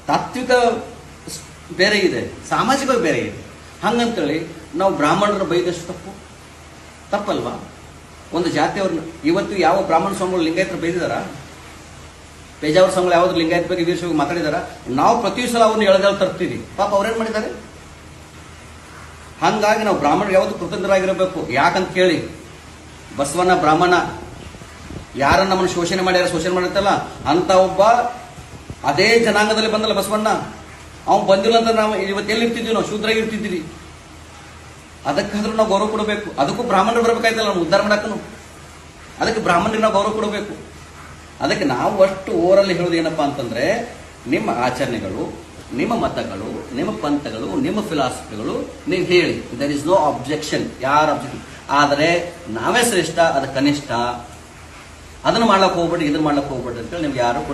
ತಾತ್ವಿಕ ಬೇರೆ ಇದೆ, ಸಾಮಾಜಿಕವಾಗಿ ಬೇರೆ ಇದೆ. ಹಂಗಂತೇಳಿ ನಾವು ಬ್ರಾಹ್ಮಣರ ಬೈದಷ್ಟು ತಪ್ಪಲ್ವಾ? ಒಂದು ಜಾತಿಯವ್ರನ್ನ ಇವತ್ತು ಯಾವ ಬ್ರಾಹ್ಮಣ ಸ್ವಾಮಿಗಳು ಲಿಂಗಾಯತರು ಬೈದಿದಾರ? ಪೇಜಾವರ ಸ್ವಾಮಿಗಳು ಯಾವ್ದು ಲಿಂಗಾಯತ ಬಗ್ಗೆ ವೀರಶೈವ ಮಾತಾಡಿದಾರ? ನಾವು ಪ್ರತಿ ಸಲ ಅವ್ರನ್ನ ಎಳೆದೇಳಿ ತರ್ತೀವಿ. ಪಾಪ ಅವ್ರೇನ್ ಮಾಡಿದ್ದಾರೆ? ಹಂಗಾಗಿ ನಾವು ಬ್ರಾಹ್ಮಣರು ಯಾವತ್ತು ಕೃತಜ್ಞರಾಗಿರಬೇಕು. ಯಾಕಂತ ಕೇಳಿ, ಬಸವಣ್ಣ ಬ್ರಾಹ್ಮಣ ಯಾರ ನಮ್ಮನ್ನು ಶೋಷಣೆ ಮಾಡ್ಯಾರ, ಶೋಷಣೆ ಮಾಡಿರ್ತಲ್ಲ ಅಂತ ಒಬ್ಬ ಅದೇ ಜನಾಂಗದಲ್ಲಿ ಬಂದಲ್ಲ ಬಸವಣ್ಣ. ಅವ್ನು ಬಂದಿಲ್ಲ ಅಂತ ನಾವು ಇವತ್ತು ಎಲ್ಲಿ ಇರ್ತಿದ್ವಿ? ನಾವು ಶೂದ್ರಾಗಿ ಇರ್ತಿದ್ವಿ. ಅದಕ್ಕಾದ್ರೂ ನಾವು ಗೌರವ ಕೊಡಬೇಕು. ಅದಕ್ಕೂ ಬ್ರಾಹ್ಮಣರು ಬರಬೇಕಾಯ್ತಲ್ಲ ನಾವು ಉದ್ಧಾರ ಮಾಡಕ್ಕೂ. ಅದಕ್ಕೆ ಬ್ರಾಹ್ಮಣರಿಗೆ ನಾವು ಗೌರವ ಕೊಡಬೇಕು. ಅದಕ್ಕೆ ನಾವು ಅಷ್ಟು ಓರಲ್ಲಿ ಹೇಳೋದು ಏನಪ್ಪಾ ಅಂತಂದ್ರೆ, ನಿಮ್ಮ ಆಚರಣೆಗಳು, ನಿಮ್ಮ ಮತಗಳು, ನಿಮ್ಮ ಪಂಥಗಳು, ನಿಮ್ಮ ಫಿಲಾಸಫಿಗಳು ನೀವು ಹೇಳಿ, ದರ್ ಇಸ್ ನೋ ಅಬ್ಜೆಕ್ಷನ್. ಯಾರ ಅಬ್ಜೆಕ್ಷನ್? ಆದರೆ ನಾವೇ ಶ್ರೇಷ್ಠ, ಅದು ಕನಿಷ್ಠ, ಅದನ್ನು ಮಾಡ್ಲಕ್ಕೆ ಹೋಗ್ಬೇಡಿ, ಇದನ್ನ ಮಾಡ್ಲಕ್ಕೆ ಹೋಗ್ಬೇಡಿ ಅಂತೇಳಿ ನಿಮ್ಗೆ ಯಾರು ಕೂಡ